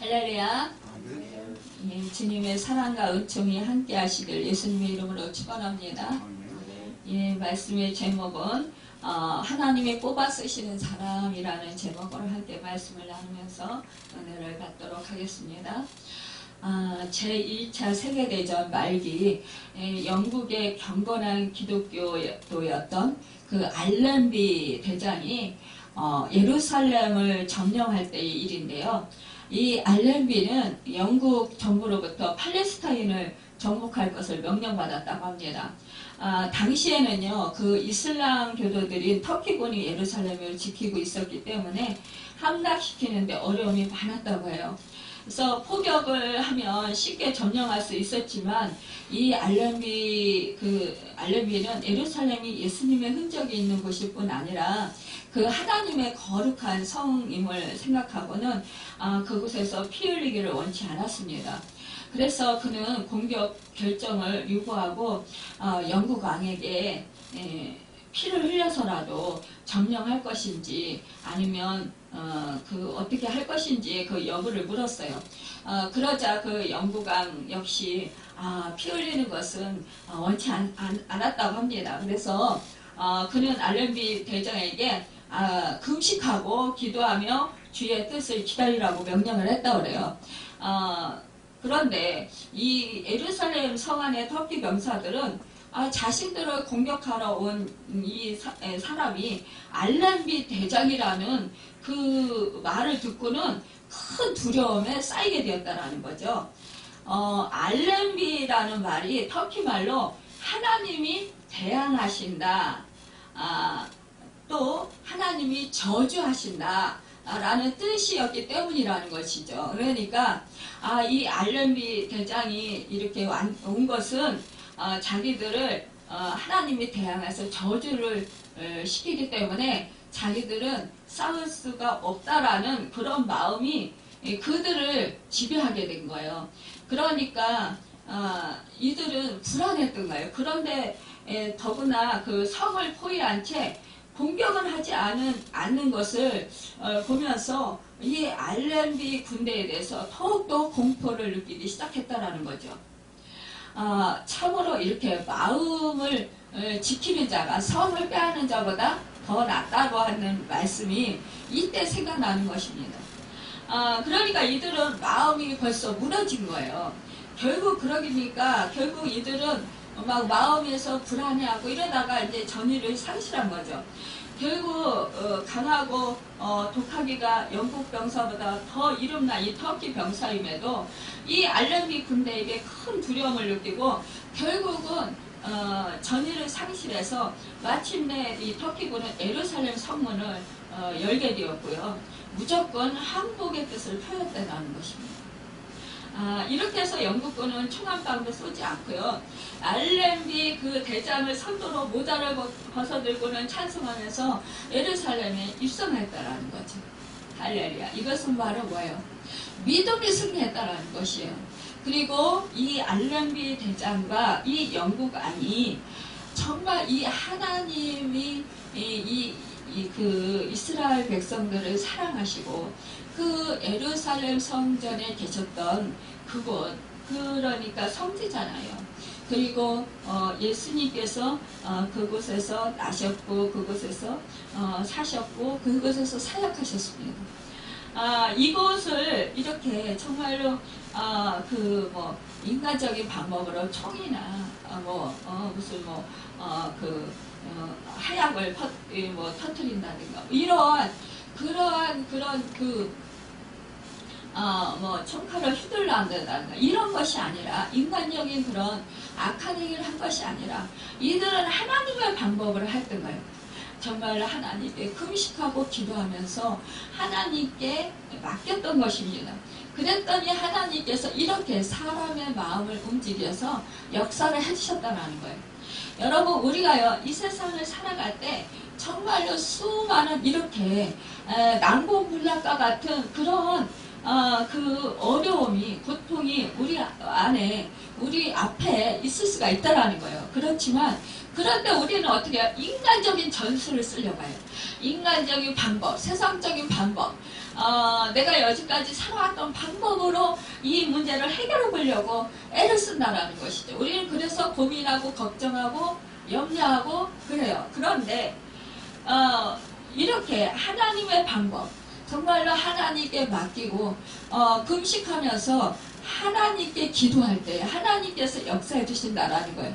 할렐루야. 예, 주님의 사랑과 은총이 함께 하시길 예수님의 이름으로 축원합니다. 예, 말씀의 제목은 하나님이 뽑아 쓰시는 사람이라는 제목으로 함께 말씀을 나누면서 은혜를 받도록 하겠습니다. 제1차 세계대전 말기 영국의 경건한 기독교였던 그 알렌비 대장이 예루살렘을 점령할 때의 일인데요. 이 알렌비는 영국 정부로부터 팔레스타인을 정복할 것을 명령받았다고 합니다. 당시에는요, 그 이슬람 교도들인 터키군이 예루살렘을 지키고 있었기 때문에 함락시키는데 어려움이 많았다고 해요. 그래서 포격을 하면 쉽게 점령할 수 있었지만 이 알렌비는 예루살렘이 예수님의 흔적이 있는 곳일 뿐 아니라 그 하나님의 거룩한 성임을 생각하고는 그곳에서 피 흘리기를 원치 않았습니다. 그래서 그는 공격 결정을 유보하고 영국 왕에게 피를 흘려서라도 점령할 것인지 아니면 어떻게 할 것인지 그 여부를 물었어요. 그러자 그 영국 왕 역시 피 흘리는 것은 원치 않았다고 합니다. 그래서 그는 알렌비 대장에게 금식하고 기도하며 주의 뜻을 기다리라고 명령을 했다고 그래요. 그런데 이 예루살렘 성 안의 터키 병사들은 자신들을 공격하러 온 이 사람이 알렌비 대장이라는 그 말을 듣고는 큰 두려움에 쌓이게 되었다는 거죠. 알렌비라는 말이 터키 말로 하나님이 대항하신다, 또 하나님이 저주하신다 라는 뜻이었기 때문이라는 것이죠. 그러니까 이 알렌비 대장이 이렇게 온 것은 자기들을 하나님이 대항해서 저주를 시키기 때문에 자기들은 싸울 수가 없다라는 그런 마음이 그들을 지배하게 된 거예요. 그러니까 이들은 불안했던 거예요. 그런데 더구나 그 성을 포위한 채 공격을 하지 않는 것을 보면서 이 알렌비 군대에 대해서 더욱더 공포를 느끼기 시작했다라는 거죠. 참으로 이렇게 마음을 지키는 자가 성을 빼앗는 자보다 더 낫다고 하는 말씀이 이때 생각나는 것입니다. 그러니까 이들은 마음이 벌써 무너진 거예요. 결국 이들은 막 마음에서 불안해하고 이러다가 이제 전의를 상실한 거죠. 결국 강하고 독하기가 영국 병사보다 더 이름난 이 터키 병사임에도 이 알렌비 군대에게 큰 두려움을 느끼고 결국은 전의를 상실해서 마침내 이 터키군은 예루살렘 성문을 열게 되었고요. 무조건 항복의 뜻을 표했다는 것입니다. 이렇게 해서 영국군은 총 한 방도 쏘지 않고요. 알렌비 그 대장을 선도로 모자를 벗어들고는 찬송하면서 예루살렘에 입성했다라는 거죠. 할렐루야. 이것은 바로 뭐예요? 믿음이 승리했다라는 것이에요. 그리고 이 알렌비 대장과 이 영국 왕이 정말 이 하나님이 그 이스라엘 백성들을 사랑하시고 그 예루살렘 성전에 계셨던 그곳, 그러니까 성지잖아요. 그리고 예수님께서 그곳에서 나셨고 그곳에서 사셨고 그곳에서 사역하셨습니다. 이곳을 이렇게 정말로 인간적인 방법으로 총이나 하약을 터뜨린다든가 그러한 총칼을 휘둘러한다든가 이런 것이 아니라 인간적인 그런 악한 행위를 한 것이 아니라 이들은 하나님의 방법을 했던 거예요. 정말 하나님께 금식하고 기도하면서 하나님께 맡겼던 것입니다. 그랬더니 하나님께서 이렇게 사람의 마음을 움직여서 역사를 해주셨다는 거예요. 여러분, 우리가요 이 세상을 살아갈 때 정말로 수많은 이렇게 난공불락과 같은 그런 그 어려움이, 고통이 우리 앞에 있을 수가 있다라는 거예요. 그렇지만 그런데 우리는 어떻게 해요? 인간적인 전술을 쓰려고 해요. 인간적인 방법, 세상적인 방법, 내가 여지까지 살아왔던 방법으로 이 문제를 해결해 보려고 애를 쓴다라는 것이죠. 우리는 그래서 고민하고 걱정하고 염려하고 그래요. 그런데 이렇게 하나님의 방법, 정말로 하나님께 맡기고 금식하면서 하나님께 기도할 때 하나님께서 역사해 주신다라는 거예요.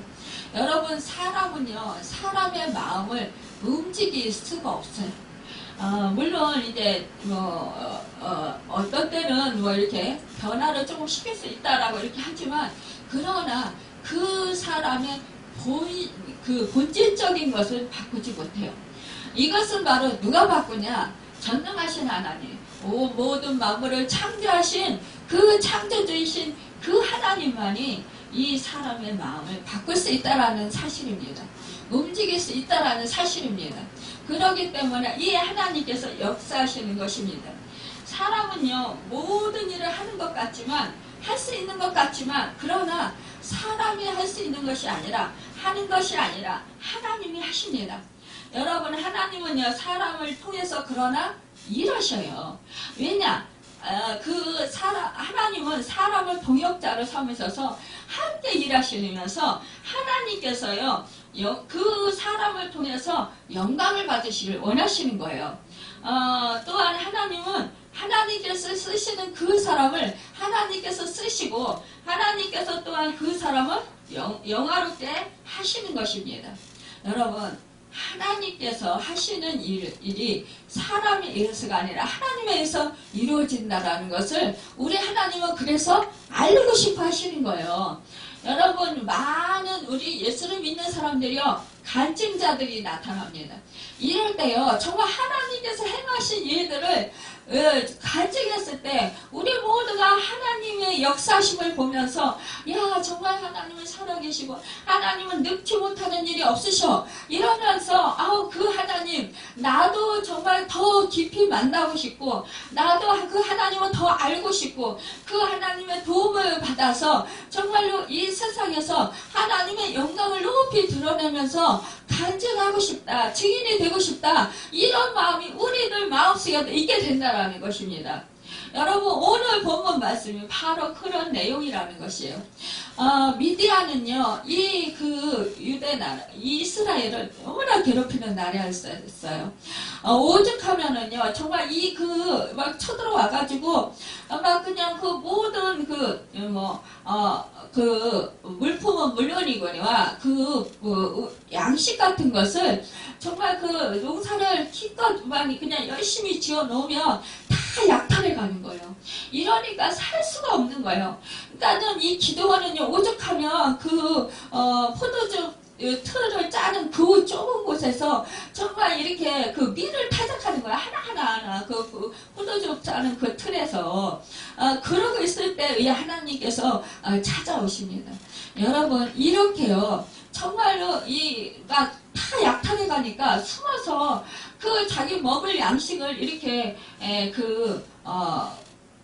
여러분, 사람은요, 사람의 마음을 움직일 수가 없어요. 물론 이제 어떤 때는 이렇게 변화를 조금 시킬 수 있다라고 이렇게 하지만, 그러나 그 사람의 그 본질적인 것을 바꾸지 못해요. 이것은 바로 누가 바꾸냐? 전능하신 하나님, 모든 만물을 창조하신 그 창조주이신 그 하나님만이 이 사람의 마음을 바꿀 수 있다라는 사실입니다. 움직일 수 있다라는 사실입니다. 그렇기 때문에 이 하나님께서 역사하시는 것입니다. 사람은요, 모든 일을 하는 것 같지만, 할 수 있는 것 같지만, 그러나 사람이 할 수 있는 것이 아니라, 하는 것이 아니라 하나님이 하십니다. 여러분, 하나님은요, 사람을 통해서 그러나 일하셔요. 왜냐? 하나님은 사람을 동역자로 삼으셔서 함께 일하시면서 하나님께서요, 그 사람을 통해서 영광을 받으시길 원하시는 거예요. 또한 하나님은 하나님께서 쓰시는 그 사람을 하나님께서 쓰시고, 하나님께서 또한 그 사람을 영화롭게 하시는 것입니다. 여러분, 하나님께서 하시는 일이 사람의 의해서가 아니라 하나님에 의해서 이루어진다는 것을 우리 하나님은 그래서 알고 싶어 하시는 거예요. 여러분, 많은 우리 예수를 믿는 사람들이요, 간증자들이 나타납니다. 이럴 때요, 정말 하나님께서 행하신 일들을 간증했을 때 우리 모두가 하나님의 역사심을 보면서, 야, 정말 하나님은 살아계시고 하나님은 늙지 못하는 일이 없으셔, 이러면서 그 하나님, 나도 정말 더 깊이 만나고 싶고, 나도 그 하나님을 더 알고 싶고, 그 하나님의 도움을 받아서 정말로 이 세상에서 하나님의 영광을 높이 드러내면서 간증하고 싶다, 증인이 되고 싶다, 이런 마음이 우리들 마음속에 있게 된다라는 것입니다. 여러분, 오늘 본문 말씀이 바로 그런 내용이라는 것이에요. 미디안은요, 유대 나라, 이스라엘을 너무나 괴롭히는 나라였어요. 오죽하면은요, 정말 막 쳐들어와가지고, 막 그냥 그 모든 물품은 물론이거니와 양식 같은 것을 정말 농사를 기껏 많이 그냥 열심히 지어 놓으면 다 약탈해 가는 거예요. 이러니까 살 수가 없는 거예요. 그러니까는 이 기도원은요, 오죽하면 포도주 틀을 짜는 그 좁은 곳에서 정말 이렇게 밀을 타작하는 거야. 하나하나 포도주 짜는 그 틀에서 그러고 있을 때 하나님께서 찾아오십니다. 여러분, 이렇게요, 정말로 막 다 약탈해 가니까 숨어서 자기 먹을 양식을 이렇게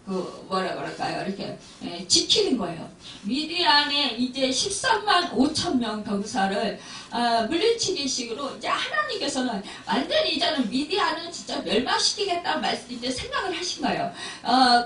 뭐라 그럴까요? 이렇게 지키는 거예요. 미디안에 이제 13만 5천 명 병사를 물리치기 식으로 이제 하나님께서는 완전히 이제는 미디안을 진짜 멸망시키겠다는 말씀 이제 생각을 하신 거예요.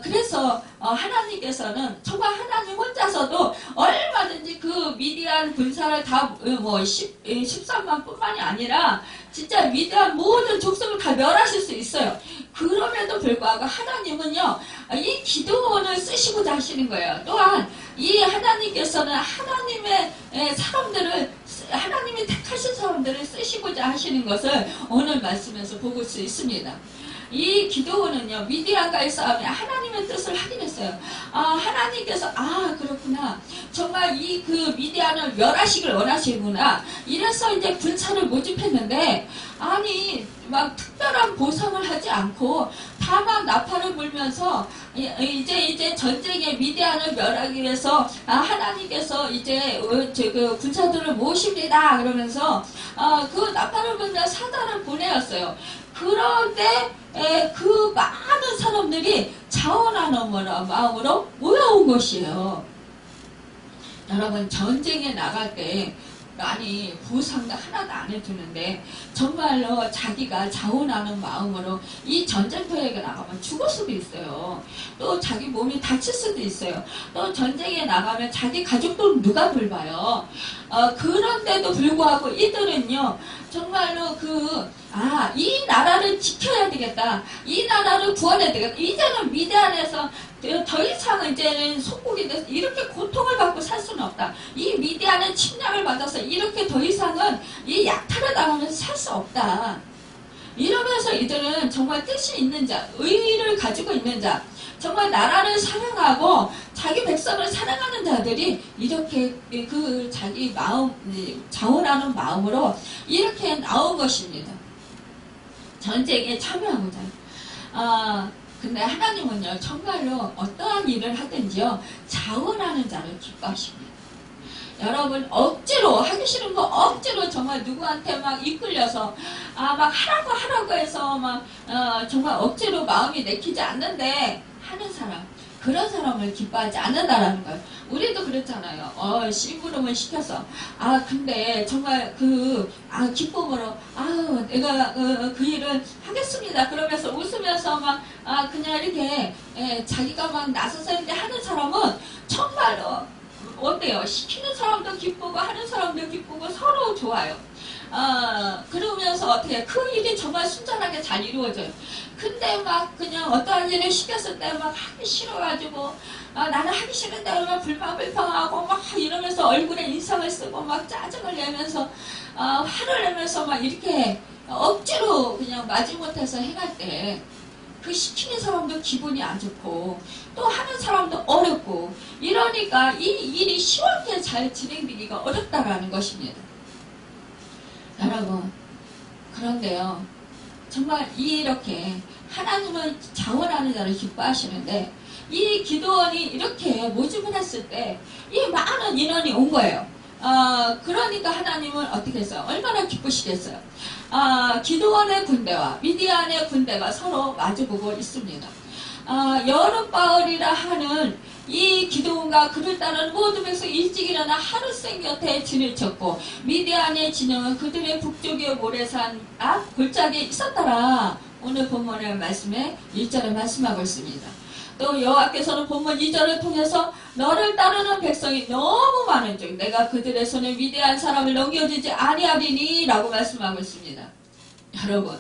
그래서 하나님께서는 정말 하나님 혼자서도 얼마든지 그 미디안 군사를 다 13만 뿐만이 아니라 진짜 미디안 모든 족속을 다 멸하실 수 있어요. 그럼에도 불구하고 하나님은요, 이 기도원을 쓰시고자 하시는 거예요. 또한 이 하나님께서는 하나님의 사람들을, 하나님이 택하신 사람들을 쓰시고자 하시는 것을 오늘 말씀에서 보고 수 있습니다. 이 기도원은요, 미디안과의 싸움에 하나님의 뜻을 확인했어요. 하나님께서 그렇구나, 정말 미디안을 멸하시길 원하시구나, 이래서 이제 군사를 모집했는데, 아니 막 특별한 보상을 하지 않고 다만 나팔을 불면서 이제 전쟁에 미디안을 멸하기 위해서 하나님께서 이제 군사들을 모십니다 그러면서 그 나팔을 불며 사자를 보내었어요. 그런데 그 많은 사람들이 자원하는 마음으로 모여온 것이에요. 여러분, 전쟁에 나갈 때 아니 보상도 하나도 안 해주는데 정말로 자기가 자원하는 마음으로 이 전쟁터에 나가면 죽을 수도 있어요. 또 자기 몸이 다칠 수도 있어요. 또 전쟁에 나가면 자기 가족들 누가 돌봐요. 그런데도 불구하고 이들은요 정말로 이 나라를 지켜야 되겠다. 이 나라를 구원해야 되겠다. 이제는 미디안에서 더 이상은 이제는 속국이 돼서 이렇게 고통을 받고 살 수는 없다. 이 미디안은 침략을 받아서 이렇게 더 이상은 이 약탈을 당하면서 살 수 없다. 이러면서 이들은 정말 뜻이 있는 자, 의의를 가지고 있는 자, 정말 나라를 사랑하고 자기 백성을 사랑하는 자들이 이렇게 그 자기 마음, 자원하는 마음으로 이렇게 나온 것입니다. 전쟁에 참여하고자. 근데 하나님은요 정말로 어떠한 일을 하든지요 자원하는 자를 기뻐하십니다. 여러분 억지로 하기 싫은 거 억지로 정말 누구한테 막 이끌려서 막 하라고 해서 막 정말 억지로 마음이 내키지 않는데 하는 사람, 그런 사람을 기뻐하지 않는다라는 거예요. 우리도 그렇잖아요. 심부름을 시켜서 근데 정말 기쁨으로 내가 그 일을 하겠습니다. 그러면서 웃으면서 막 그냥 이렇게 자기가 막 나서서 이렇게 하는 사람은 정말로 어때요? 시키는 사람도 기쁘고 하는 사람도 기쁘고 서로 좋아요. 그러면서 어떻게 그 일이 정말 순전하게 잘 이루어져요. 근데 막 그냥 어떠한 일을 시켰을 때 막 하기 싫어가지고 나는 하기 싫은데 막 불평하고 막 이러면서 얼굴에 인상을 쓰고 막 짜증을 내면서 화를 내면서 막 이렇게 억지로 그냥 마지못해서 행할 때 그 시키는 사람도 기분이 안 좋고 또 하는 사람도 어렵고 이러니까 이 일이 시원하게 잘 진행되기가 어렵다라는 것입니다. 여러분 그런데요 정말 이렇게 하나님은 자원하는 자를 기뻐하시는데 이 기도원이 이렇게 모집을 했을 때 이 많은 인원이 온 거예요. 그러니까 하나님은 어떻게 했어요? 얼마나 기쁘시겠어요? 기도원의 군대와 미디안의 군대가 서로 마주보고 있습니다. 여룻바을이라 하는 이 기드온과 그를 따르는 모든 백성 일찍 일어나 하룻새 곁에 진을 쳤고 미디안의 진영은 그들의 북쪽의 모래산 앞 골짜기에 있었더라. 오늘 본문의 말씀에 1절에 말씀하고 있습니다. 또 여호와께서는 본문 2절을 통해서 너를 따르는 백성이 너무 많은 즉 내가 그들의 손에 위대한 사람을 넘겨주지 아니하리니 라고 말씀하고 있습니다. 여러분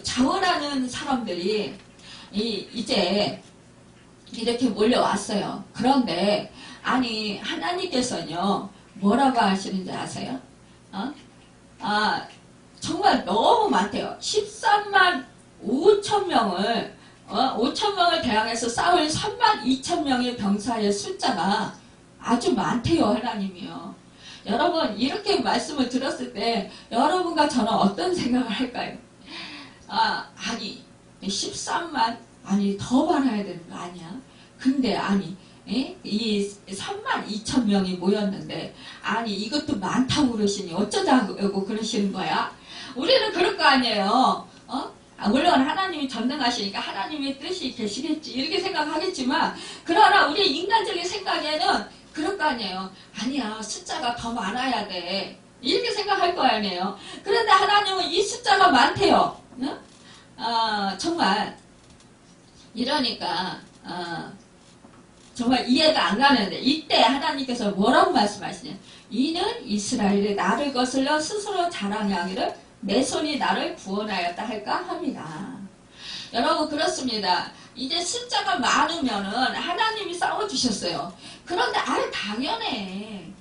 자원하는 사람들이 이제 이렇게 몰려왔어요. 그런데 하나님께서는요 뭐라고 하시는지 아세요? 정말 너무 많대요. 13만 5천 명을 5천 명을 대항해서 싸울 3만 2천 명의 병사의 숫자가 아주 많대요. 하나님이요. 여러분 이렇게 말씀을 들었을 때 여러분과 저는 어떤 생각을 할까요? 13만 더 많아야 되는 거 아니야? 근데 이 3만 2천 명이 모였는데 이것도 많다고 그러시니 어쩌자고 그러시는 거야? 우리는 그럴 거 아니에요. 물론 하나님이 전능하시니까 하나님의 뜻이 계시겠지 이렇게 생각하겠지만 그러나 우리 인간적인 생각에는 그럴 거 아니에요. 아니야 숫자가 더 많아야 돼 이렇게 생각할 거 아니에요. 그런데 하나님은 이 숫자가 많대요. 정말 이러니까 정말 이해가 안 가는데 이때 하나님께서 뭐라고 말씀하시냐? 이는 이스라엘이 나를 거슬러 스스로 자랑하기를 내 손이 나를 구원하였다 할까 합니다. 여러분 그렇습니다. 이제 숫자가 많으면은 하나님이 싸워주셨어요. 그런데 당연해.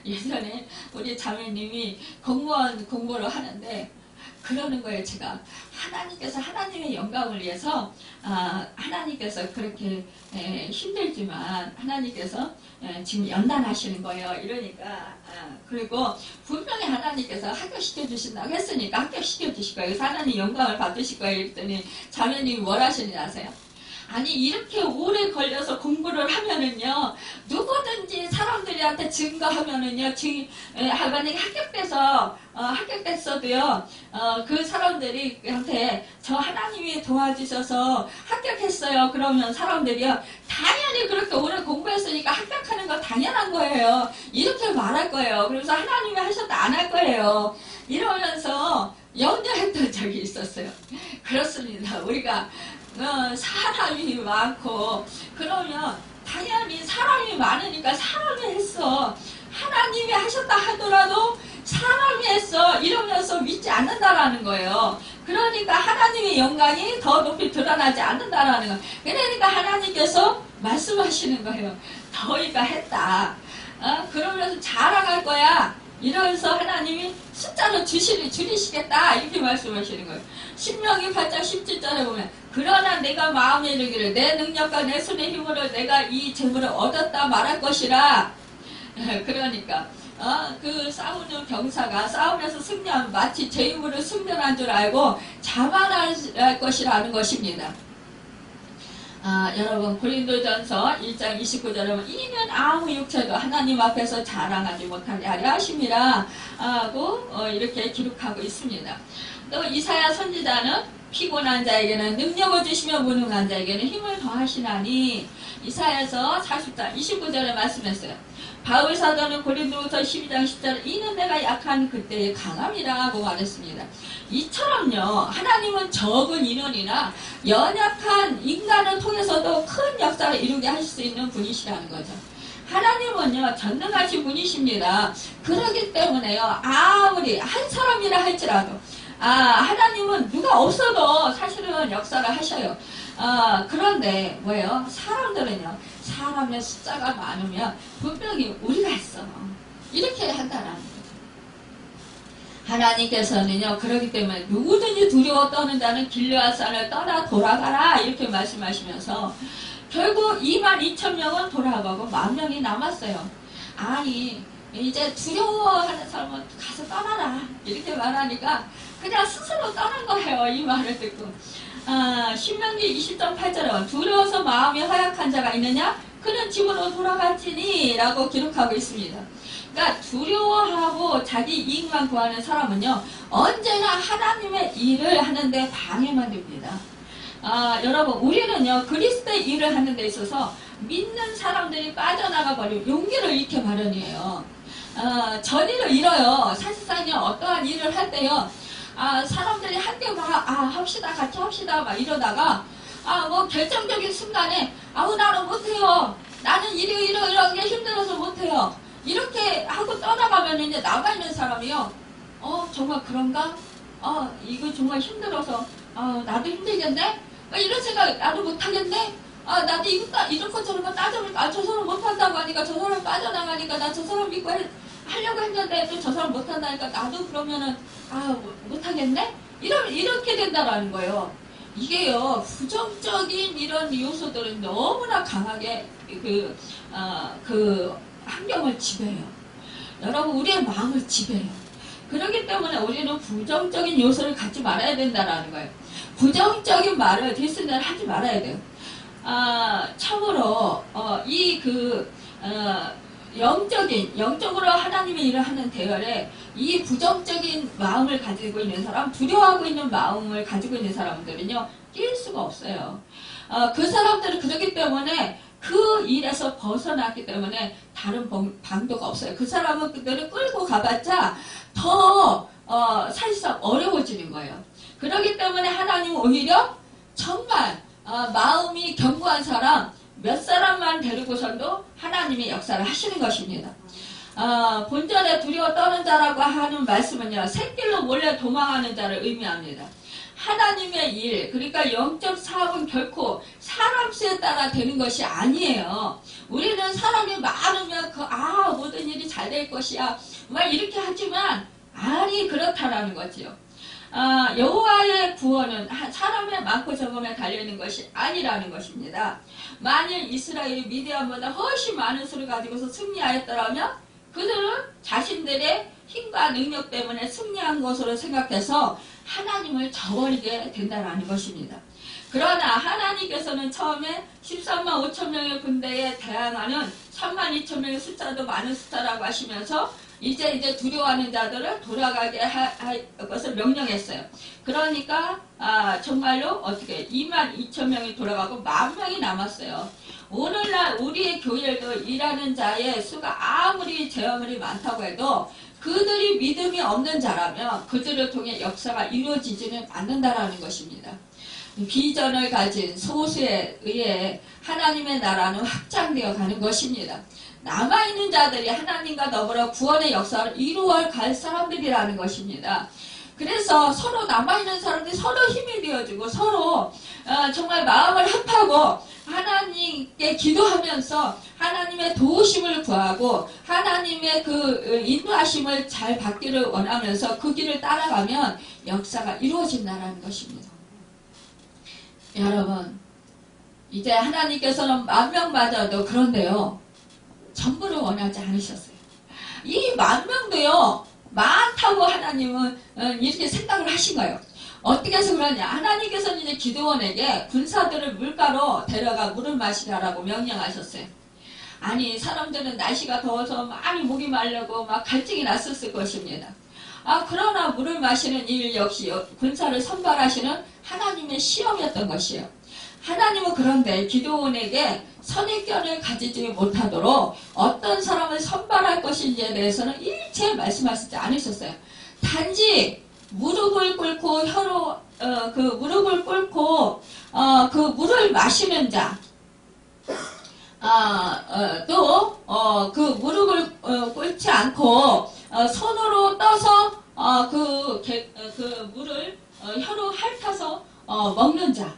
예전에 우리 자매님이 공무원 공부를 하는데 그러는 거예요. 제가 하나님께서 하나님의 영광을 위해서 하나님께서 그렇게 힘들지만 하나님께서 지금 연단하시는 거예요. 이러니까 그리고 분명히 하나님께서 합격시켜 주신다고 했으니까 합격시켜 주실 거예요. 그래서 하나님 영광을 받으실 거예요. 이랬더니 자매님이 뭘 하시는지 아세요? 이렇게 오래 걸려서 공부를 하면은요 누구든지 사람들한테 증거하면은요 만약에 합격됐어도요 그 사람들이한테 저 하나님이 도와주셔서 합격했어요 그러면 사람들이요 당연히 아무리 그렇게 오래 공부했으니까 합격하는 거 당연한 거예요. 이렇게 말할 거예요. 그래서 하나님이 하셨다 안 할 거예요. 이러면서 염려했던 적이 있었어요. 그렇습니다. 우리가 사람이 많고 그러면 당연히 사람이 많으니까 사람이 했어. 하나님이 하셨다 하더라도 사람이 했어. 이러면서 믿지 않는다라는 거예요. 그러니까 하나님의 영광이 더 높이 드러나지 않는다라는 거예요. 그러니까 하나님께서 말씀하시는 거예요. 너희가 했다. 그러면서 자랑할 거야. 이러면서 하나님이 숫자로 줄이시겠다. 이렇게 말씀하시는 거예요. 신명기 8장 17절에 보면 그러나 내가 마음에 이르기를 내 능력과 내 손의 힘으로 내가 이 재물을 얻었다 말할 것이라. 그러니까 그 싸우는 병사가 싸움에서 승리하면 마치 제 힘으로 승전한 줄 알고 자만할 것이라는 것입니다. 여러분 고린도전서 1장 29절에 보면 이는 아무 육체도 하나님 앞에서 자랑하지 못하게 하려 하심이라 하고 이렇게 기록하고 있습니다. 또 이사야 선지자는 피곤한 자에게는 능력을 주시며 무능한 자에게는 힘을 더하시나니 이사야서 40장 29절에 말씀했어요. 바울 사도는 고린도후서 12장 10절 이는 내가 약한 그때의 강함이라고 말했습니다. 이처럼요 하나님은 적은 인원이나 연약한 인간을 통해서도 큰 역사를 이루게 하실 수 있는 분이시라는 거죠. 하나님은요 전능하신 분이십니다. 그렇기 때문에요 아무리 한 사람이라 할지라도 하나님은 누가 없어도 사실은 역사를 하셔요. 그런데 뭐예요? 사람들은요 사람의 숫자가 많으면 분명히 우리가 했어 이렇게 한다라는 거예요. 하나님께서는요 그렇기 때문에 누구든지 두려워 떠는 자는 길르앗산을 떠나 돌아가라 이렇게 말씀하시면서 결국 22,000명은 돌아가고 10,000명이 남았어요. 아니 이제 두려워하는 사람은 가서 떠나라 이렇게 말하니까 그냥 스스로 떠난 거예요. 이 말을 듣고 신명기 20장 8절에 두려워서 마음이 허약한 자가 있느냐? 그는 집으로 돌아갔지니 라고 기록하고 있습니다. 그러니까 두려워하고 자기 이익만 구하는 사람은요 언제나 하나님의 일을 하는데 방해만 됩니다. 여러분 우리는요 그리스도의 일을 하는 데 있어서 믿는 사람들이 빠져나가 버리면 용기를 잃게 마련이에요. 전의를 잃어요. 사실상요 어떠한 일을 할 때요 사람들이 한때 막 합시다 같이 합시다 막 이러다가 뭐 결정적인 순간에 나는 못해요. 나는 이런 게 힘들어서 못해요. 이렇게 하고 떠나가면 이제 나가 있는 사람이요 정말 그런가? 이거 정말 힘들어서 나도 힘들겠네? 이런 생각 나도 못하겠네? 나도 이런 것 저런 거 따져보니까 저 사람 못한다고 하니까 저 사람 빠져나가니까 나 저 사람 믿고 하려고 했는데 또 저 사람 못한다니까 나도 그러면은 못하겠네? 이렇게 된다라는 거예요. 이게요 부정적인 이런 요소들은 너무나 강하게 그 환경을 지배해요. 여러분 우리의 마음을 지배해요. 그렇기 때문에 우리는 부정적인 요소를 갖지 말아야 된다라는 거예요. 부정적인 말을 뒷순날 하지 말아야 돼요. 참으로 영적으로 하나님의 일을 하는 대열에 이 부정적인 마음을 가지고 있는 사람, 두려워하고 있는 마음을 가지고 있는 사람들은요 뛸 수가 없어요. 그 사람들은 그렇기 때문에 그 일에서 벗어났기 때문에 다른 방도가 없어요. 그 사람은 그들을 끌고 가봤자 더 사실상 어려워지는 거예요. 그렇기 때문에 하나님은 오히려 정말 마음이 견고한 사람 몇 사람만 데리고선도 하나님의 역사를 하시는 것입니다. 본전에 두려워 떠는 자라고 하는 말씀은요 샛길로 몰래 도망하는 자를 의미합니다. 하나님의 일, 그러니까 영적 사업은 결코 사람 수에 따라 되는 것이 아니에요. 우리는 사람이 많으면 모든 일이 잘 될 것이야 막 이렇게 하지만 아니 그렇다라는 거지요. 여호와의 구원은 사람의 많고 적음에 달려있는 것이 아니라는 것입니다. 만일 이스라엘이 미디안보다 훨씬 많은 수를 가지고서 승리하였더라면 그들은 자신들의 힘과 능력 때문에 승리한 것으로 생각해서 하나님을 저버리게 된다는 것입니다. 그러나 하나님께서는 처음에 13만 5천 명의 군대에 대항하는 3만 2천 명의 숫자도 많은 숫자라고 하시면서 이제 두려워하는 자들을 돌아가게 할 것을 명령했어요. 그러니까 정말로 어떻게 2만 2천 명이 돌아가고 10,000명이 남았어요. 오늘날 우리의 교회에도 일하는 자의 수가 아무리 아무리 많다고 해도 그들이 믿음이 없는 자라면 그들을 통해 역사가 이루어지지는 않는다라는 것입니다. 비전을 가진 소수에 의해 하나님의 나라는 확장되어 가는 것입니다. 남아있는 자들이 하나님과 더불어 구원의 역사를 이루어 갈 사람들이라는 것입니다. 그래서 서로 남아있는 사람들이 서로 힘이 되어주고 서로 정말 마음을 합하고 하나님께 기도하면서 하나님의 도우심을 구하고 하나님의 그 인도하심을 잘 받기를 원하면서 그 길을 따라가면 역사가 이루어진다는 것입니다. 여러분, 이제 하나님께서는 10,000명마저도 그런데요, 전부를 원하지 않으셨어요. 이 10,000명도요 많다고 하나님은 이렇게 생각을 하신 거예요. 어떻게 해서 그러냐? 하나님께서는 이제 기드온에게 군사들을 물가로 데려가 물을 마시라라고 명령하셨어요. 아니, 사람들은 날씨가 더워서 많이 목이 마르고 막 갈증이 났었을 것입니다. 그러나 물을 마시는 일 역시 군사를 선발하시는 하나님의 시험이었던 것이에요. 하나님은 그런데 기드온에게 선입견을 가지지 못하도록 어떤 사람을 선발할 것인지에 대해서는 일체 말씀하시지 않으셨어요. 단지 무릎을 꿇고 혀로 그 무릎을 꿇고 그 물을 마시는 자, 또 그 무릎을 꿇지 않고 손으로 떠서 그 물을 혀로 핥아서 먹는 자,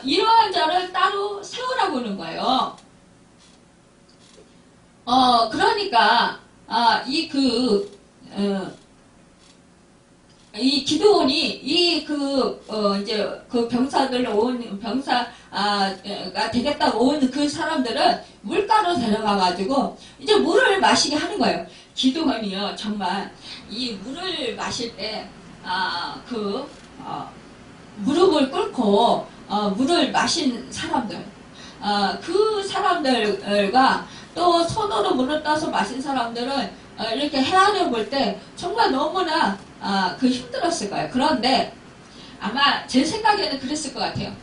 이러한 자를 따로 세우라고 하는 거예요. 그러니까 이 기드온이 이제 그 병사들 온 병사가 되겠다고 온 그 사람들은 물가로 데려가 가지고 이제 물을 마시게 하는 거예요. 기드온이요 정말 이 물을 마실 때 무릎을 꿇고 물을 마신 사람들, 그 사람들과 또 손으로 물을 떠서 마신 사람들은 이렇게 헤아려 볼 때 정말 너무나 힘들었을 거예요. 그런데 아마 제 생각에는 그랬을 것 같아요.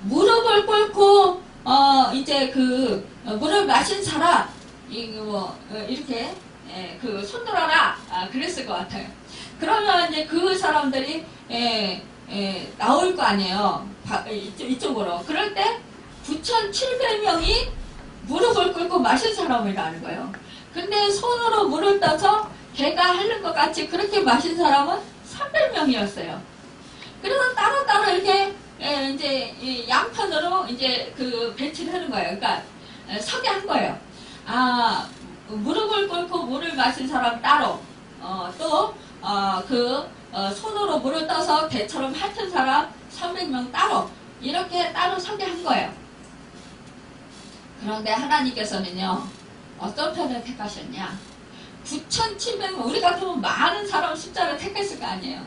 무릎을 꿇고 이제 물을 마신 사람 이렇게 손 들어라 그랬을 것 같아요. 그러면 이제 그 사람들이 나올 거 아니에요. 이쪽으로. 그럴 때 9,700명이 무릎을 꿇고 마신 사람이라는 거예요. 근데 손으로 물을 떠서 개가 핥는 것 같이 그렇게 마신 사람은 300명이었어요. 그래서 따로따로 이렇게 이제 양편으로 이제 배치를 하는 거예요. 그러니까 서게 한 거예요. 무릎을 꿇고 물을 마신 사람 따로, 또 손으로 물을 떠서 개처럼 핥은 사람 300명 따로 이렇게 따로 서게 한 거예요. 그런데 하나님께서는요 어떤 편을 택하셨냐? 9,700명, 우리 같으면 많은 사람 숫자를 택했을 거 아니에요.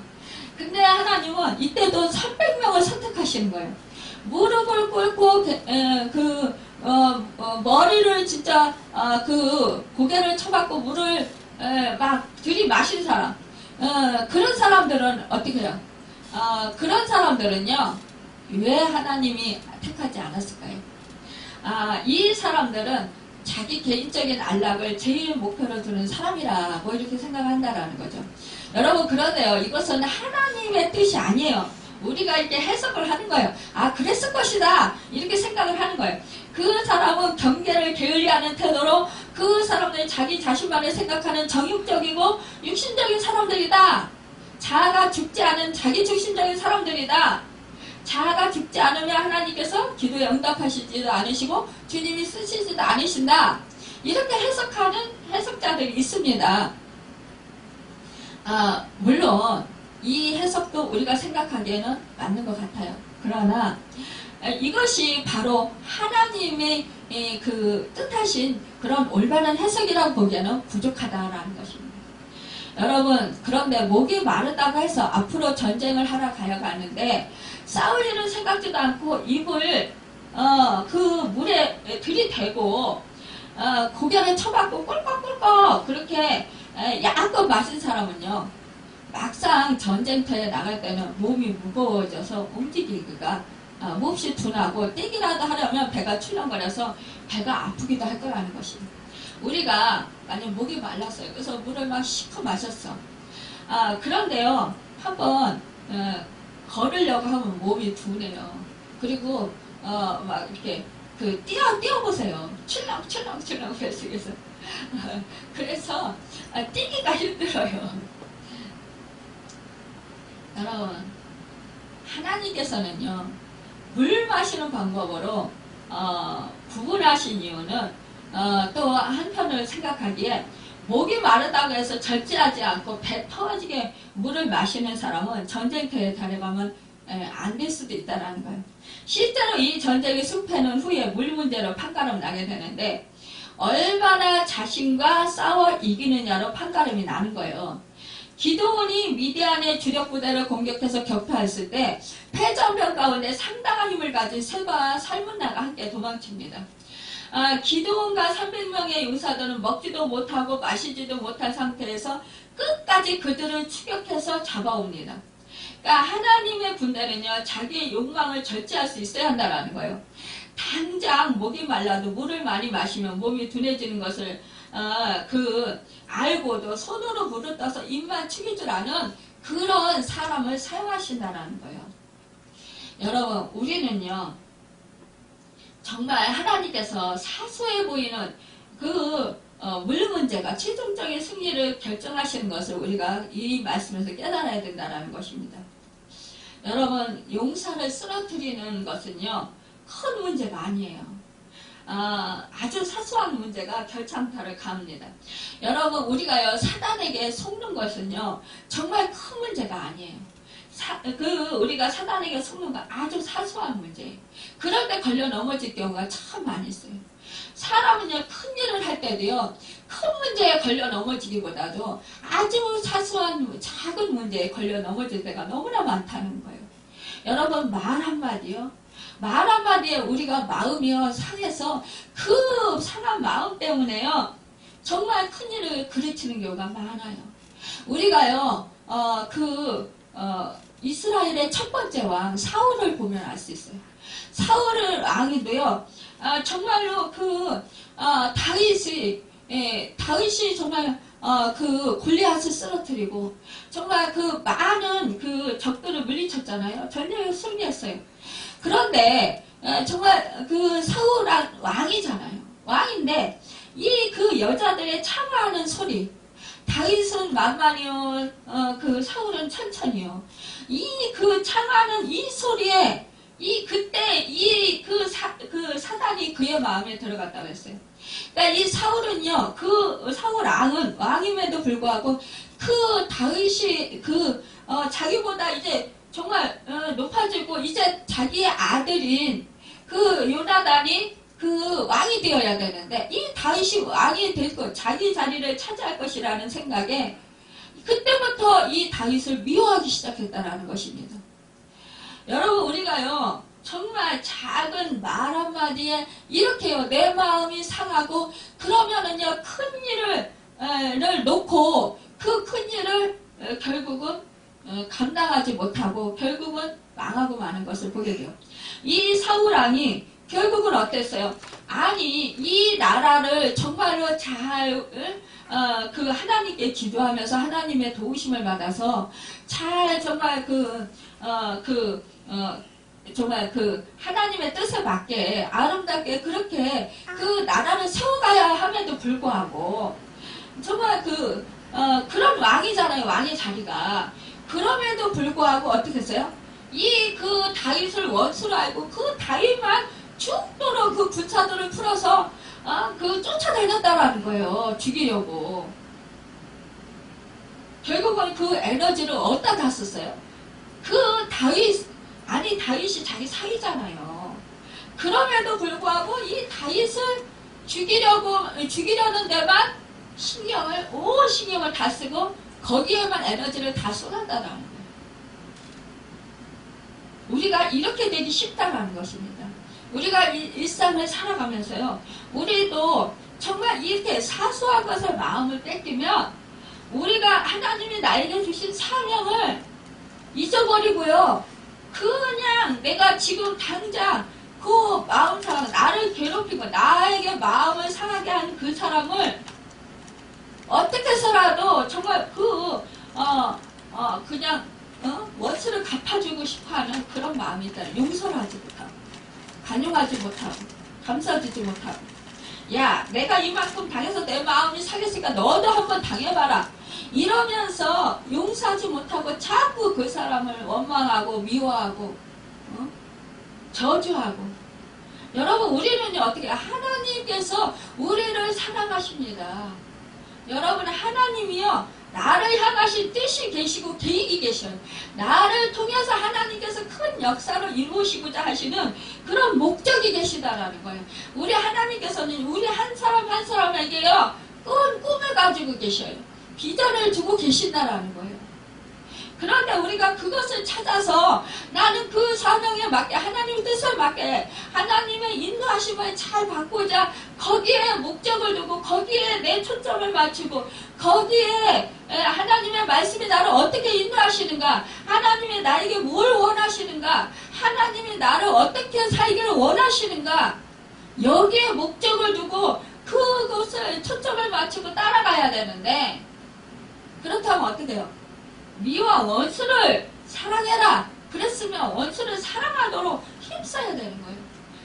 근데 하나님은 이때도 300명을 선택하시는 거예요. 무릎을 꿇고 머리를 진짜 고개를 쳐박고 물을 막 들이마신 사람, 그런 사람들은 어떻게 해요? 그런 사람들은요 왜 하나님이 택하지 않았을까요? 이 사람들은 자기 개인적인 안락을 제일 목표로 두는 사람이라고 이렇게 생각한다라는 거죠. 여러분, 그런데요, 이것은 하나님의 뜻이 아니에요. 우리가 이렇게 해석을 하는 거예요. 그랬을 것이다 이렇게 생각을 하는 거예요. 그 사람은 경계를 게을리하는 태도로 그 사람들이 자기 자신만을 생각하는 정욕적이고 육신적인 사람들이다. 자아가 죽지 않은 자기 중심적인 사람들이다. 자아가 죽지 않으면 하나님께서 기도에 응답하시지도 않으시고 주님이 쓰시지도 않으신다. 이렇게 해석하는 해석자들이 있습니다. 물론 이 해석도 우리가 생각하기에는 맞는 것 같아요. 그러나 이것이 바로 하나님의 뜻하신 그런 올바른 해석이라고 보기에는 부족하다라는 것입니다. 여러분, 그런데 목이 마르다고 해서 앞으로 전쟁을 하러 가는데 싸울 일은 생각지도 않고 입을 그 물에 들이대고 고개를 쳐박고 꿀꺽꿀꺽 그렇게 약간 마신 사람은요 막상 전쟁터에 나갈 때는 몸이 무거워져서 움직이기가 몹시 둔하고 뛰기라도 하려면 배가 출렁거려서 배가 아프기도 할 거라는 것입니다. 우리가 만약 목이 말랐어요. 그래서 물을 막 시커 마셨어. 그런데요, 한번 걸으려고 하면 몸이 둔해요. 그리고 막 이렇게 뛰어보세요. 출렁출렁 뱃속에서. 그래서 뛰기가 힘들어요. 여러분, 하나님께서는요, 물 마시는 방법으로 구분하신 이유는 또 한편을 생각하기에 목이 마르다고 해서 절제하지 않고 배 터지게 물을 마시는 사람은 전쟁터에 달려가면 안 될 수도 있다는 거예요. 실제로 이 전쟁의 승패는 후에 물 문제로 판가름 나게 되는데 얼마나 자신과 싸워 이기느냐로 판가름이 나는 거예요. 기드온이 미디안의 주력 부대를 공격해서 격파했을 때 패전병 가운데 상당한 힘을 가진 세바와 살문나가 함께 도망칩니다. 기드온과 300명의 용사들은 먹지도 못하고 마시지도 못한 상태에서 끝까지 그들을 추격해서 잡아옵니다. 그러니까 하나님의 군대는요, 자기의 욕망을 절제할 수 있어야 한다는 거예요. 당장 목이 말라도 물을 많이 마시면 몸이 둔해지는 것을 알고도 손으로 물을 떠서 입만 축일 줄 아는 그런 사람을 사용하신다는 거예요. 여러분, 우리는요, 정말 하나님께서 사소해 보이는 물 문제가 최종적인 승리를 결정하시는 것을 우리가 이 말씀에서 깨달아야 된다는 것입니다. 여러분, 용사를 쓰러뜨리는 것은요, 큰 문제가 아니에요. 아주 사소한 문제가 결정타를 가합니다. 여러분, 우리가요, 사단에게 속는 것은요, 정말 큰 문제가 아니에요. 우리가 사단에게 속는 건 아주 사소한 문제예요. 그럴 때 걸려 넘어질 경우가 참 많이 있어요. 사람은요, 큰 일을 할 때도요, 큰 문제에 걸려 넘어지기보다도 아주 사소한 작은 문제에 걸려 넘어질 때가 너무나 많다는 거예요. 여러분, 말 한마디요, 말 한마디에 우리가 마음이요 상해서 그 상한 마음 때문에요, 정말 큰일을 그르치는 경우가 많아요. 우리가요, 이스라엘의 첫 번째 왕 사울을 보면 알 수 있어요. 사울을 왕이도요, 정말로 다윗이 정말 골리앗을 쓰러뜨리고 정말 많은 적들을 물리쳤잖아요. 전쟁에 승리했어요. 그런데 정말 사울 왕이잖아요. 왕인데 이 여자들의 창화하는 소리, 다윗은 만만히요, 사울은 천천히요. 창하는 이 소리에, 그때 사단이 그의 마음에 들어갔다고 했어요. 그러니까 이 사울은요, 사울 왕은 왕임에도 불구하고, 다윗이, 자기보다 이제 정말, 높아지고, 이제 자기의 아들인 요나단이 왕이 되어야 되는데, 이 다윗이 왕이 되고 자기 자리를 차지할 것이라는 생각에 그때부터 이 다윗을 미워하기 시작했다는 것입니다. 여러분, 우리가요, 정말 작은 말 한마디에 이렇게요, 내 마음이 상하고, 그러면은요, 큰 일을 놓고, 그 큰 일을 결국은 감당하지 못하고, 결국은 망하고 마는 것을 보게 돼요. 이 사울왕이 결국은 어땠어요? 아니, 이 나라를 정말로 잘, 하나님께 기도하면서 하나님의 도우심을 받아서 잘 정말 정말 하나님의 뜻에 맞게 아름답게 그렇게 나라를 세워가야 함에도 불구하고 정말 그런 왕이잖아요. 왕의 자리가. 그럼에도 불구하고 어떻게 했어요? 다윗을 원수로 알고 다윗만 죽도록 군사들을 풀어서 쫓아다녔다라는 거예요. 죽이려고. 결국은 에너지를 어디다 다 썼어요? 다윗이 자기 사위잖아요. 그럼에도 불구하고 이 다윗을 죽이려는 데만 온 신경을 다 쓰고 거기에만 에너지를 다 쏟았다라는 거예요. 우리가 이렇게 되기 쉽다라는 것입니다. 우리가 일상을 살아가면서요, 우리도 정말 이렇게 사소한 것에 마음을 뺏기면 우리가 하나님이 나에게 주신 사명을 잊어버리고요, 그냥 내가 지금 당장 그 마음 상한 나를 괴롭히고 나에게 마음을 상하게 하는 그 사람을 어떻게 해서라도 정말 그냥 원수를 갚아주고 싶어하는 그런 마음이 있다. 용서를 하지 못하고 간용하지 못하고 감싸주지 못하고 야 내가 이만큼 당해서 내 마음이 상했으니까 너도 한번 당해봐라 이러면서 용서하지 못하고 자꾸 그 사람을 원망하고 미워하고 저주하고 여러분 우리는요 어떻게 하나님께서 우리를 사랑하십니다. 여러분 하나님이요 나를 향하신 뜻이 계시고 계획이 계셔요. 나를 통해서 하나님께서 큰 역사를 이루시고자 하시는 그런 목적이 계시다라는 거예요. 우리 하나님께서는 우리 한 사람 한 사람에게요 큰 꿈을 가지고 계셔요. 비전을 두고 계신다라는 거예요. 그런데 우리가 그것을 찾아서 나는 그 사명에 맞게 하나님의 뜻을 맞게 하나님의 인도하심을 잘 받고자 거기에 목적을 두고 거기에 내 초점을 맞추고 거기에 하나님의 말씀이 나를 어떻게 인도하시는가 하나님이 나에게 뭘 원하시는가 하나님이 나를 어떻게 살기를 원하시는가 여기에 목적을 두고 그것을 초점을 맞추고 따라가야 되는데 그렇다면 어떻게 해요? 미와 원수를 사랑해라. 그랬으면 원수를 사랑하도록 힘써야 되는 거예요.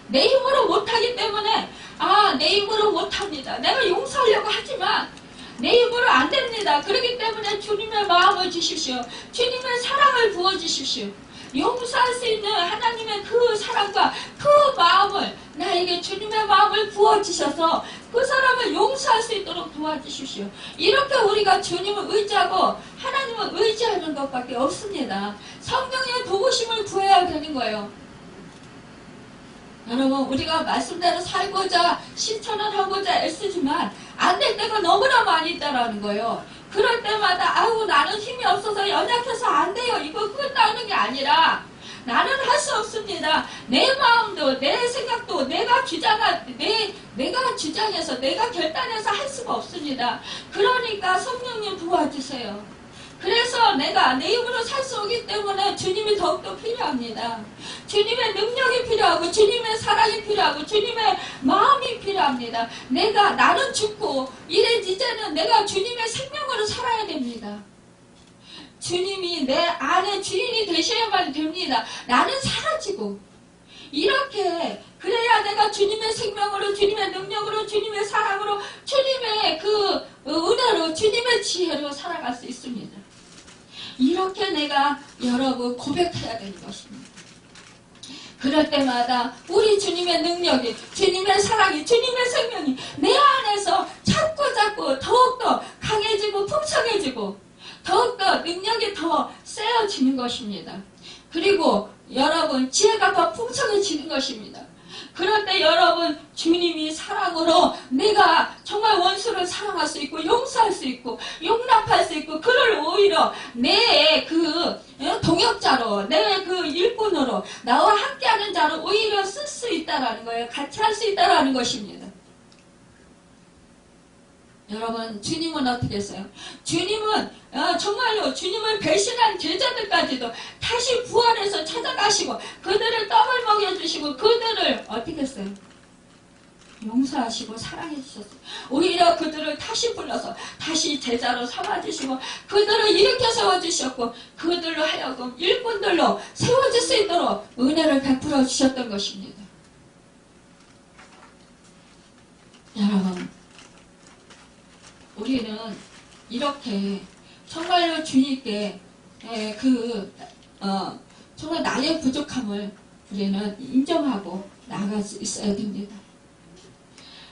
내 힘으로 못하기 때문에 내 힘으로 못합니다. 내가 용서하려고 하지만 내 힘으로 안 됩니다. 그렇기 때문에 주님의 마음을 주십시오. 주님의 사랑을 부어주십시오. 용서할 수 있는 하나님의 그 사랑과 그 마음을 나에게 주님의 마음을 부어주셔서 그 사람을 용서할 수 있도록 도와주십시오. 이렇게 우리가 주님을 의지하고 하나님을 의지하는 것밖에 없습니다. 성령의 도우심을 구해야 되는 거예요. 여러분 우리가 말씀대로 살고자 실천을 하고자 애쓰지만 안 될 때가 너무나 많이 있다라는 거예요. 그럴 때마다 나는 힘이 없어서 연약해서 안 돼요. 이거 끝나는 게 아니라 나는 할 수 없습니다. 내 마음도 내 생각도 내가 주장해서 내가 결단해서 할 수가 없습니다. 그러니까 성령님 도와주세요. 그래서 내가 내 힘으로 살 수 없기 때문에 주님이 더욱더 필요합니다. 주님의 능력이 필요하고 주님의 사랑이 필요하고 주님의 마음이 필요합니다. 나는 죽고 이제는 내가 주님의 생명으로 살아야 됩니다. 주님이 내 안에 주인이 되셔야만 됩니다. 나는 사라지고 이렇게 그래야 내가 주님의 생명으로 주님의 능력으로 주님의 사랑으로 주님의 그 은혜로 주님의 지혜로 살아갈 수 있습니다. 이렇게 내가 여러분 고백해야 되는 것입니다. 그럴 때마다 우리 주님의 능력이 주님의 사랑이 주님의 생명이 내 안에서 자꾸 더욱더 강해지고 풍성해지고 더욱더 능력이 더 세어지는 것입니다. 그리고 여러분 지혜가 더 풍성해지는 것입니다. 그럴 때 여러분 주님이 사랑으로 내가 정말 원수를 사랑할 수 있고 용서할 수 있고 용납할 수 있고 그를 오히려 내 그 동역자로 내 그 일꾼으로 나와 함께하는 자로 오히려 쓸 수 있다라는 거예요. 같이 할 수 있다라는 것입니다. 여러분 주님은 어떻게 했어요? 주님은 정말로 주님을 배신한 제자들까지도 다시 부활해서 찾아가시고 그들을 떡을 먹여주시고 그들을 어떻게 했어요? 용서하시고 사랑해 주셨어요. 오히려 그들을 다시 불러서 다시 제자로 삼아주시고 그들을 일으켜 세워주셨고 그들로 하여금 일꾼들로 세워질 수 있도록 은혜를 베풀어 주셨던 것입니다. 여러분 우리는 이렇게 정말로 주님께 정말 나의 부족함을 우리는 인정하고 나아갈 수 있어야 됩니다.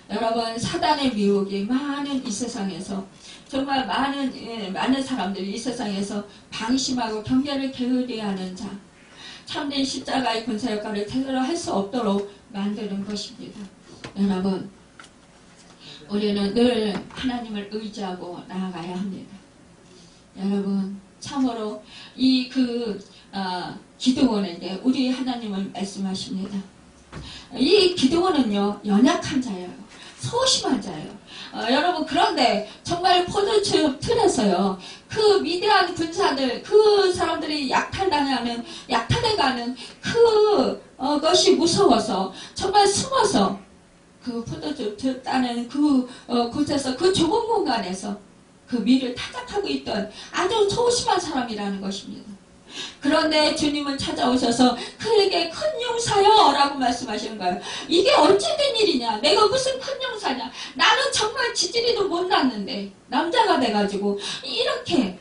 여러분 사단의 미혹이 많은 이 세상에서 정말 많은 사람들이 이 세상에서 방심하고 경계를 게으리하는 자 참된 십자가의 군사 역할을 제대로 할 수 없도록 만드는 것입니다. 여러분 우리는 늘 하나님을 의지하고 나아가야 합니다. 여러분 참으로 기드온에게 우리 하나님은 말씀하십니다. 이 기드온은요 연약한 자예요. 소심한 자예요. 여러분, 그런데 정말 포도주 틀에서요, 그 미디안 군사들, 그 사람들이 약탈해가는 그것이 무서워서 정말 숨어서 그 포도주 따는 곳에서, 그 좁은 공간에서 그 밀을 타작하고 있던 아주 소심한 사람이라는 것입니다. 그런데 주님은 찾아오셔서 그에게 큰 용사여 라고 말씀하시는 거예요. 이게 어찌된 일이냐, 내가 무슨 큰 용사냐, 나는 정말 지지리도 못 났는데 남자가 돼가지고 이렇게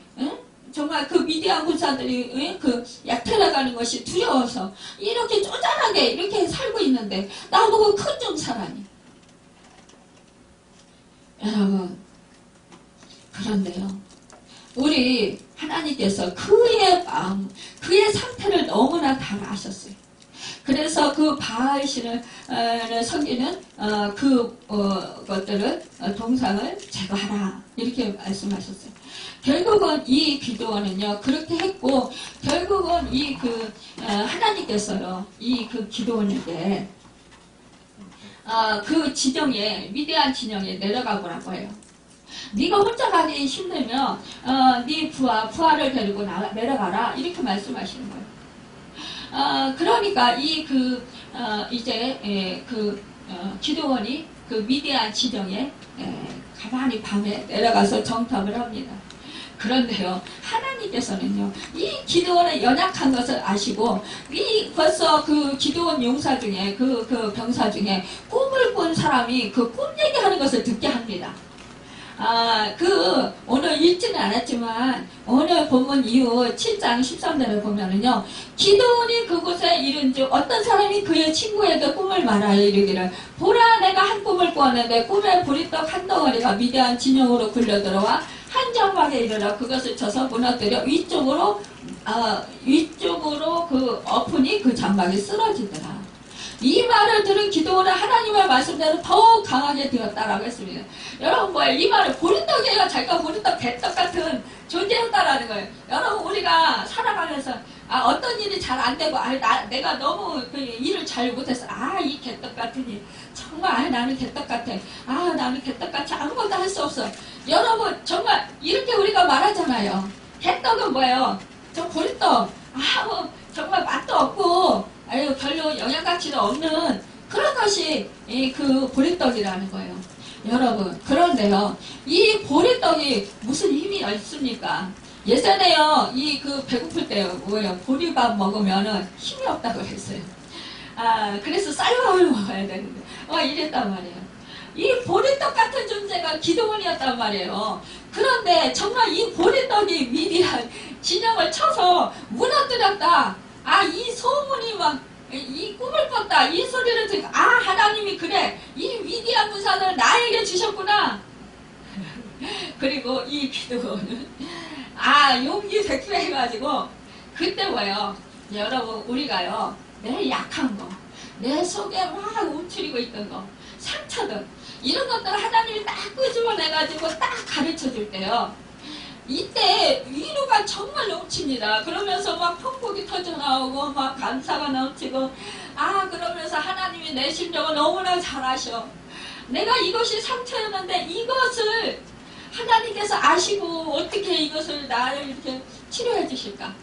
정말 그 미디안 군사들이 그 약탈해가는 것이 두려워서 이렇게 쪼잔하게 이렇게 살고 있는데 나보고 큰 용사라니. 여러분, 그런데요, 우리 하나님께서 그의 마음, 그의 상태를 너무나 다 아셨어요. 그래서 그 바알신을 섬기는 그것들을, 동상을 제거하라 이렇게 말씀하셨어요. 결국은 이 기도원은요 그렇게 했고, 결국은 하나님께서요 이 그 기도원에게 그 진영에, 미디안 진영에 내려가 보라고 해요. 네가 혼자 가기 힘들면 네 부하를 데리고 내려가라 이렇게 말씀하시는 거예요. 그러니까 기도원이 그 미디안 지정에 가만히 밤에 내려가서 정탐을 합니다. 그런데요, 하나님께서는요, 이 기도원의 연약한 것을 아시고, 벌써 그 기도원 용사 중에, 그 병사 중에 꿈을 꾼 사람이 그 꿈 얘기하는 것을 듣게 합니다. 오늘 읽지는 않았지만, 오늘 본문 이후 7장 13절을 보면은요, 기도원이 그곳에 이른 즉 어떤 사람이 그의 친구에게 꿈을 말하여 이르기를, 보라, 내가 한 꿈을 꾸었는데 꿈에 보리떡 한 덩어리가 미디안 진영으로 굴려 들어와 한 장막에 이르러 그것을 쳐서 무너뜨려 위쪽으로 그 엎으니 그 장막이 쓰러지더라. 이 말을 들은 기도원은 하나님의 말씀대로 더욱 강하게 되었다라고 했습니다. 여러분, 뭐예요? 이 말은 보리떡이에요? 자기가 보리떡, 개떡 같은 존재였다라는 거예요. 여러분, 우리가 살아가면서 어떤 일이 잘 안 되고, 내가 너무 그 일을 잘 못해서, 이 개떡 같은 일, 정말 나는 개떡 같아. 나는 개떡 같이 아무것도 할 수 없어. 여러분, 정말 이렇게 우리가 말하잖아요. 개떡은 뭐예요? 저 보리떡, 정말 맛도 없고, 별로 영양가치도 없는 그런 것이 그 보리떡이라는 거예요. 여러분, 그런데요, 이 보리떡이 무슨 힘이 있습니까? 예전에요, 배고플 때 뭐예요? 보리밥 먹으면은 힘이 없다고 했어요. 그래서 쌀밥을 먹어야 되는데, 이랬단 말이에요. 이 보리떡 같은 존재가 기도원이었단 말이에요. 그런데 정말 이 보리떡이 미디안 진영을 쳐서 무너뜨렸다. 이 소문이 이 꿈을 꿨다. 이 소리를 듣고, 하나님이 그래. 이 위대한 군사를 나에게 주셨구나. 그리고 이 기도는, 용기 백배해가지고, 그때 뭐예요? 여러분, 우리가요, 내 약한 거, 내 속에 막 움츠리고 있던 거, 상처들, 이런 것들 하나님이 딱 끄집어내가지고 딱 가르쳐 줄 때요. 이때 위로가 정말 넘칩니다. 그러면서 막 폭복이 터져나오고 막 감사가 넘치고, 그러면서 하나님이 내 심정을 너무나 잘 아셔. 내가 이것이 상처였는데 이것을 하나님께서 아시고 어떻게 이것을 나를 이렇게 치료해 주실까?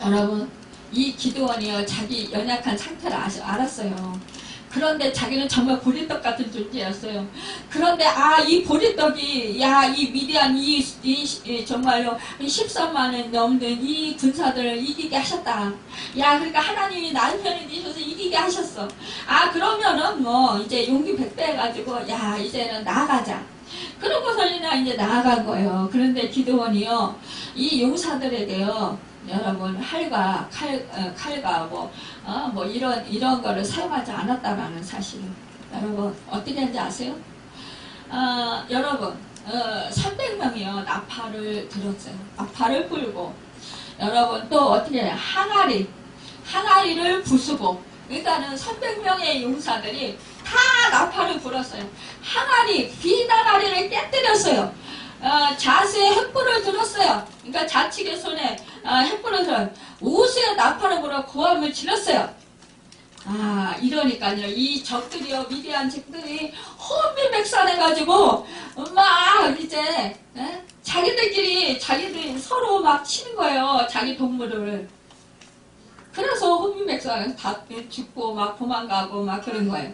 여러분, 이 기도원이요, 자기 연약한 상태를 알았어요. 그런데 자기는 정말 보리떡 같은 존재였어요. 그런데 이 보리떡이 이 미디안 정말로 13만을 넘는 이 군사들을 이기게 하셨다. 그러니까 하나님이 나를 편에 계셔서 이기게 하셨어. 그러면은 이제 용기 백배 해가지고 이제는 나아가자. 그러고서 이제 나아간 거예요. 그런데 기도원이요, 이 용사들에게요, 여러분, 칼과 이런 거를 사용하지 않았다라는 사실을 여러분 어떻게 했는지 아세요? 여러분, 300명이요 나팔을 들었어요. 나팔을 불고, 여러분 또 어떻게 해요? 항아리를 부수고, 그러니까는 300명의 용사들이 다 나팔을 불었어요. 비단아리를 깨뜨렸어요. 자수의 횃불을 들었어요. 그러니까 좌측의 손에 횃불을 들어, 우수의 나팔을 불어 고함을 질렀어요. 이러니까요. 이 적들이요, 미디안 적들이 혼비백산해가지고, 막, 이제, 자기들끼리 서로 막 치는 거예요. 자기 동물을. 그래서 혼비백산해서 다 죽고, 막 도망가고, 막 그런 거예요.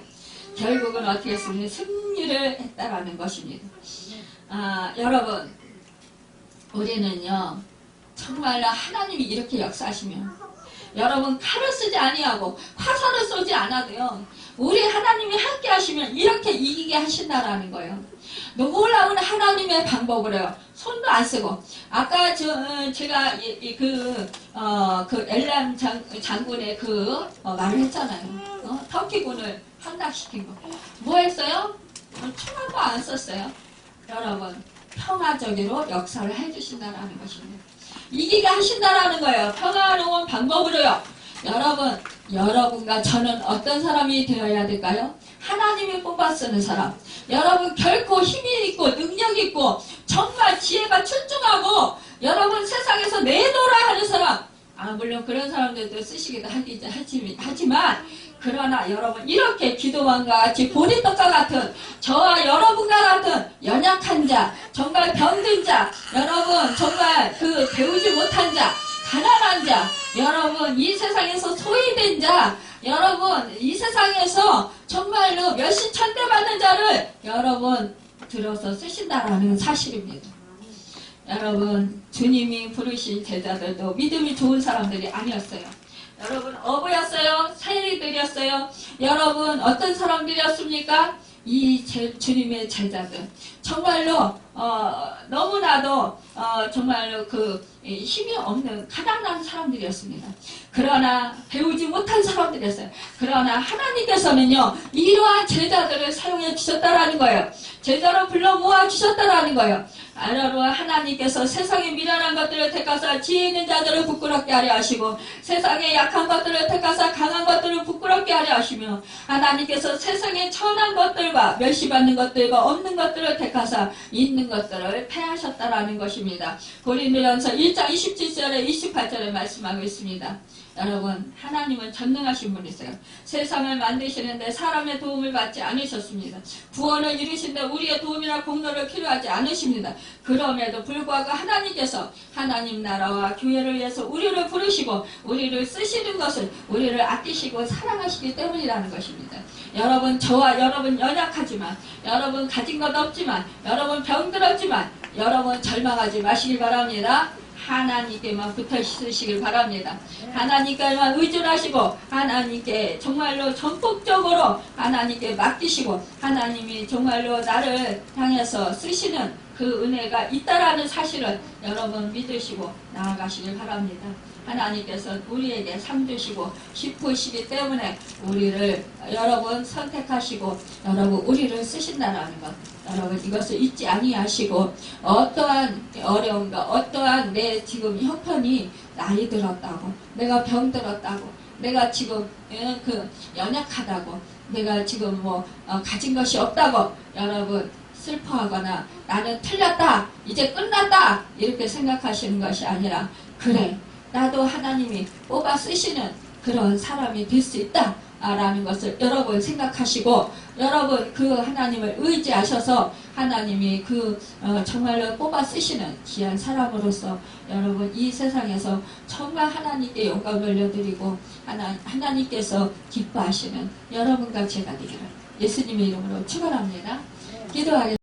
결국은 어떻게 했습니까? 승리를 했다라는 것입니다. 여러분, 우리는요, 정말로 하나님이 이렇게 역사하시면, 여러분 칼을 쓰지 아니하고 화살을 쏘지 않아도요, 우리 하나님이 함께 하시면 이렇게 이기게 하신다라는 거예요. 놀라운 하나님의 방법으로요. 손도 안 쓰고, 아까 제가 그 엘람 장군의 말을 했잖아요. 터키군을 함락시킨 거. 뭐 했어요? 총알도 안 썼어요. 여러분, 평화적으로 역사를 해주신다라는 것입니다. 이기게 하신다라는 거예요. 평화로운 방법으로요. 여러분과 저는 어떤 사람이 되어야 될까요? 하나님이 뽑아 쓰는 사람. 여러분 결코 힘이 있고 능력 있고 정말 지혜가 출중하고 여러분 세상에서 내놓으라 하는 사람. 물론 그런 사람들도 쓰시기도 하지만 그러나 여러분 이렇게 기도원과 같이 보리떡과 같은 저와 여러분과 같은 연약한 자, 정말 병든 자, 여러분 정말 배우지 못한 자, 가난한 자, 여러분 이 세상에서 소외된 자, 여러분 이 세상에서 정말로 멸시천대 받는 자를 여러분 들어서 쓰신다라는 사실입니다. 여러분 주님이 부르신 제자들도 믿음이 좋은 사람들이 아니었어요. 여러분 어부였어요? 사리들이었어요? 여러분 어떤 사람들이었습니까? 이 주님의 제자들 정말로 너무나도 정말로 힘이 없는 가난한 사람들이었습니다. 그러나 배우지 못한 사람들이었어요. 그러나 하나님께서는요 이러한 제자들을 사용해 주셨다라는 거예요. 제자로 불러 모아 주셨다라는 거예요. 여러분 하나님께서 세상의 미련한 것들을 택하사 지혜 있는 자들을 부끄럽게 하려 하시고 세상의 약한 것들을 택하사 강한 것들을 부끄럽게 하려 하시며 하나님께서 세상의 천한 것들과 멸시받는 것들과 없는 것들을 택하사 있는 것들을 패하셨다라는 것입니다. 고린도전서 1장 27절에 28절에 말씀하고 있습니다. 여러분 하나님은 전능하신 분이세요. 세상을 만드시는데 사람의 도움을 받지 않으셨습니다. 구원을 이루시는데 우리의 도움이나 공로를 필요하지 않으십니다. 그럼에도 불구하고 하나님께서 하나님 나라와 교회를 위해서 우리를 부르시고 우리를 쓰시는 것은 우리를 아끼시고 사랑하시기 때문이라는 것입니다. 여러분 저와 여러분 연약하지만 여러분 가진 것 없지만 여러분 병들었지만 여러분 절망하지 마시기 바랍니다. 하나님께만 붙어 있으시길 바랍니다. 하나님께만 의존하시고 하나님께 정말로 전폭적으로 하나님께 맡기시고 하나님이 정말로 나를 향해서 쓰시는 그 은혜가 있다라는 사실을 여러분 믿으시고 나아가시길 바랍니다. 하나님께서 우리에게 상 주시고 싶으시기 때문에 우리를 여러분 선택하시고 여러분 우리를 쓰신다라는 것 여러분 이것을 잊지 아니하시고 어떠한 어려움과 어떠한 내 지금 형편이 나이 들었다고 내가 병들었다고 내가 지금 연약하다고 내가 지금 가진 것이 없다고 여러분 슬퍼하거나 나는 틀렸다 이제 끝났다 이렇게 생각하시는 것이 아니라 그래 나도 하나님이 뽑아 쓰시는 그런 사람이 될 수 있다 라는 것을 여러분 생각하시고 여러분 그 하나님을 의지하셔서 하나님이 정말로 뽑아 쓰시는 귀한 사람으로서 여러분 이 세상에서 정말 하나님께 영광을 돌려드리고 하나님께서 기뻐하시는 여러분과 제가 되기를 예수님의 이름으로 축원합니다. 기도하겠습니다.